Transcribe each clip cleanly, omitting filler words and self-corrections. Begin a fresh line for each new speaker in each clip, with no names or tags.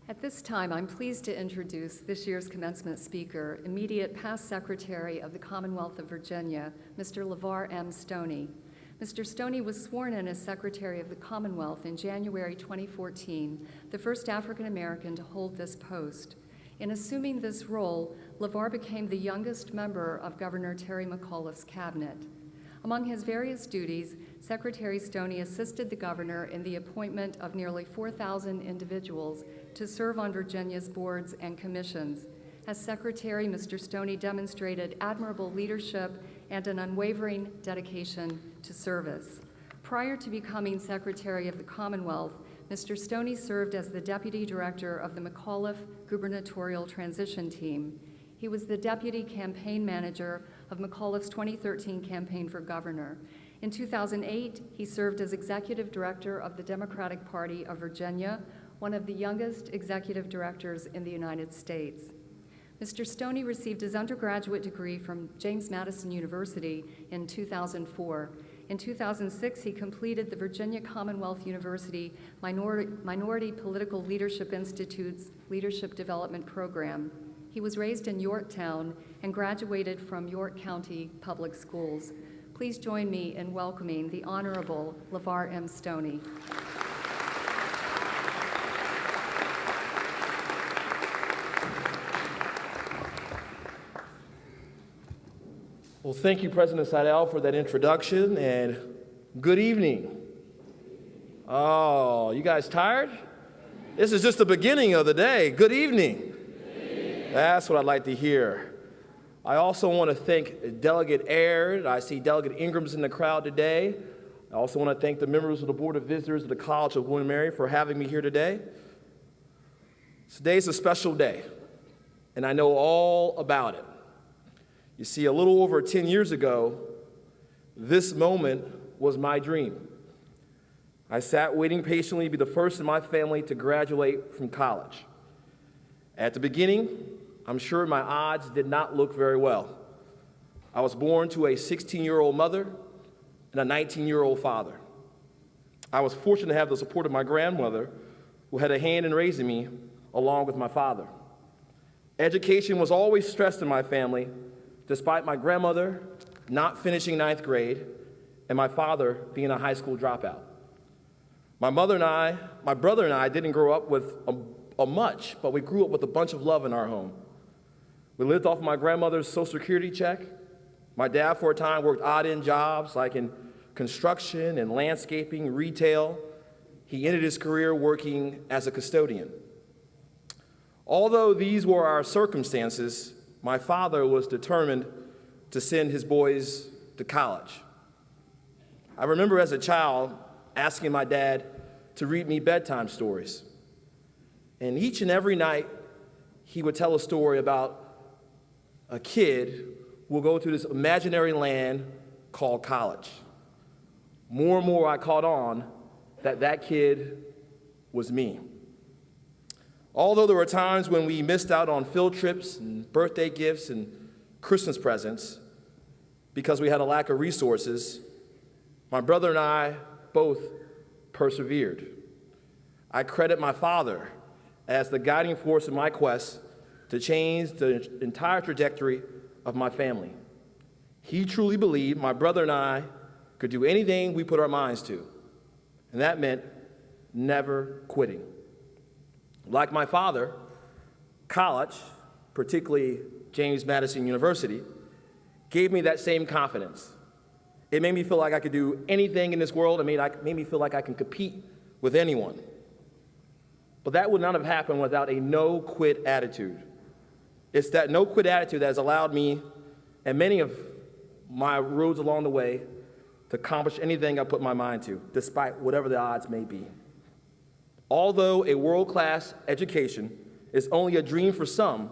At this time, I'm pleased to introduce this year's commencement speaker, immediate past Secretary of the Commonwealth of Virginia, Mr. Levar M. Stoney. Mr. Stoney was sworn in as Secretary of the Commonwealth in January 2014, the first African American to hold this post. In assuming this role, Levar became the youngest member of Governor Terry McAuliffe's cabinet. Among his various duties, Secretary Stoney assisted the governor in the appointment of nearly 4,000 individuals to serve on Virginia's boards and commissions. As Secretary, Mr. Stoney demonstrated admirable leadership and an unwavering dedication to service. Prior to becoming Secretary of the Commonwealth, Mr. Stoney served as the Deputy Director of the McAuliffe Gubernatorial Transition Team. He was the Deputy Campaign Manager of McAuliffe's 2013 campaign for governor. In 2008, he served as Executive Director of the Democratic Party of Virginia, one of the youngest executive directors in the United States. Mr. Stoney received his undergraduate degree from James Madison University in 2004. In 2006, he completed the Virginia Commonwealth University Minority Political Leadership Institute's Leadership Development Program. He was raised in Yorktown and graduated from York County Public Schools. Please join me in welcoming the Honorable Levar M. Stoney.
Well, thank you, President Seidel, for that introduction, and good evening. Oh, you guys tired? This is just the beginning of the day. Good evening. That's what I'd like to hear. I also want to thank Delegate Aird. I see Delegate Ingram's in the crowd today. I also want to thank the members of the Board of Visitors of the College of William & Mary for having me here today. Today's a special day, and I know all about it. You see, a little over 10 years ago, this moment was my dream. I sat waiting patiently to be the first in my family to graduate from college. At the beginning, I'm sure my odds did not look very well. I was born to a 16-year-old mother and a 19-year-old father. I was fortunate to have the support of my grandmother, who had a hand in raising me along with my father. Education was always stressed in my family, despite my grandmother not finishing 9th grade and my father being a high school dropout. My brother and I didn't grow up with a much, but we grew up with a bunch of love in our home. We lived off my grandmother's Social Security check. My dad, for a time, worked odd-end jobs like in construction and landscaping, retail. He ended his career working as a custodian. Although these were our circumstances, my father was determined to send his boys to college. I remember as a child asking my dad to read me bedtime stories. And each and every night, he would tell a story about a kid who will go to this imaginary land called college. More and more I caught on that that kid was me. Although there were times when we missed out on field trips and birthday gifts and Christmas presents because we had a lack of resources, my brother and I both persevered. I credit my father as the guiding force in my quest to change the entire trajectory of my family. He truly believed my brother and I could do anything we put our minds to, and that meant never quitting. Like my father, college, particularly James Madison University, gave me that same confidence. It made me feel like I could do anything in this world. It made me feel like I can compete with anyone. But that would not have happened without a no-quit attitude. It's that no-quit attitude that has allowed me and many of my roads along the way to accomplish anything I put my mind to, despite whatever the odds may be. Although a world-class education is only a dream for some,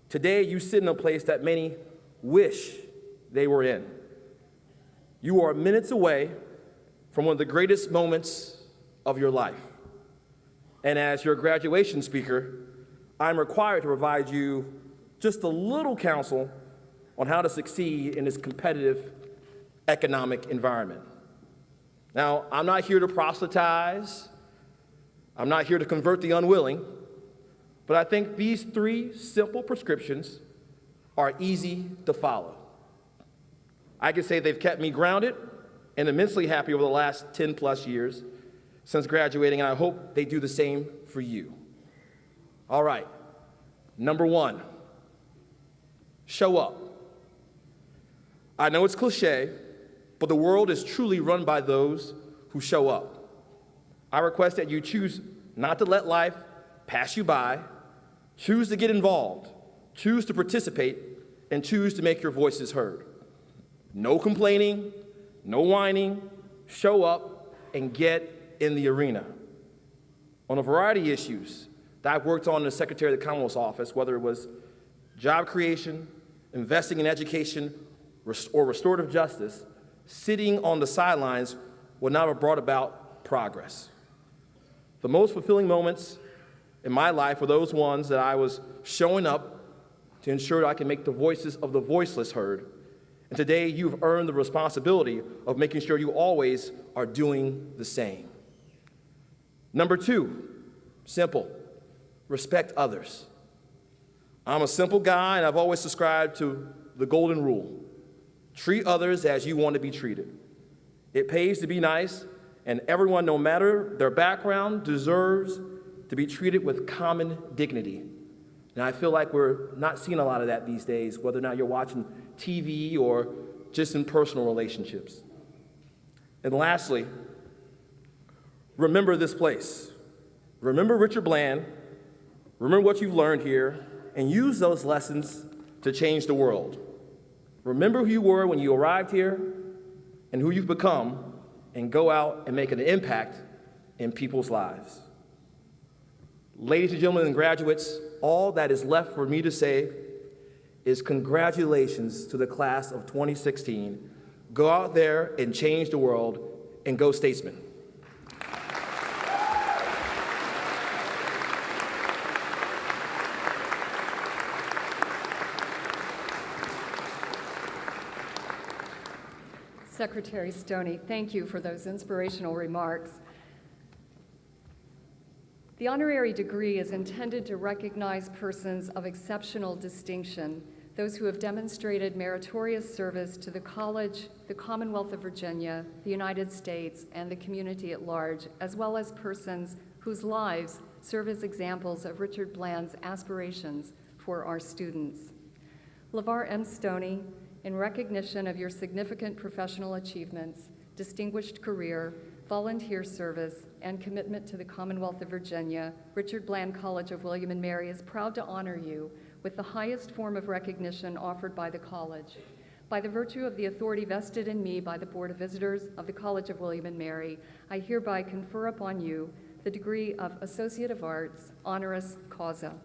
today you sit in a place that many wish they were in. You are minutes away from one of the greatest moments of your life. And as your graduation speaker, I'm required to provide you just a little counsel on how to succeed in this competitive economic environment. Now, I'm not here to proselytize. I'm not here to convert the unwilling. but I think these 3 simple prescriptions are easy to follow. I can say they've kept me grounded and immensely happy over the last 10 plus years since graduating, and I hope they do the same for you. All right, number 1, show up. I know it's cliche, but the world is truly run by those who show up. I request that you choose not to let life pass you by, choose to get involved, choose to participate, and choose to make your voices heard. No complaining, no whining, show up and get in the arena. On a variety of issues that I've worked on in the Secretary of the Commonwealth's office, whether it was job creation, investing in education, or restorative justice, sitting on the sidelines would not have brought about progress. The most fulfilling moments in my life were those ones that I was showing up to ensure that I can make the voices of the voiceless heard. And today, you've earned the responsibility of making sure you always are doing the same. Number 2, simple, respect others. I'm a simple guy, and I've always subscribed to the golden rule. Treat others as you want to be treated. It pays to be nice, and everyone, no matter their background, deserves to be treated with common dignity. And I feel like we're not seeing a lot of that these days, whether or not you're watching TV or just in personal relationships. And lastly, remember this place. Remember Richard Bland, remember what you've learned here, and use those lessons to change the world. Remember who you were when you arrived here and who you've become, and go out and make an impact in people's lives. Ladies and gentlemen and graduates, all that is left for me to say is congratulations to the class of 2016. Go out there and change the world, and go Statesmen.
Secretary Stoney, thank you for those inspirational remarks. The honorary degree is intended to recognize persons of exceptional distinction, those who have demonstrated meritorious service to the college, the Commonwealth of Virginia, the United States, and the community at large, as well as persons whose lives serve as examples of Richard Bland's aspirations for our students. Levar M. Stoney, in recognition of your significant professional achievements, distinguished career, volunteer service, and commitment to the Commonwealth of Virginia, Richard Bland College of William & Mary is proud to honor you with the highest form of recognition offered by the college. By the virtue of the authority vested in me by the Board of Visitors of the College of William & Mary, I hereby confer upon you the degree of Associate of Arts, honoris causa.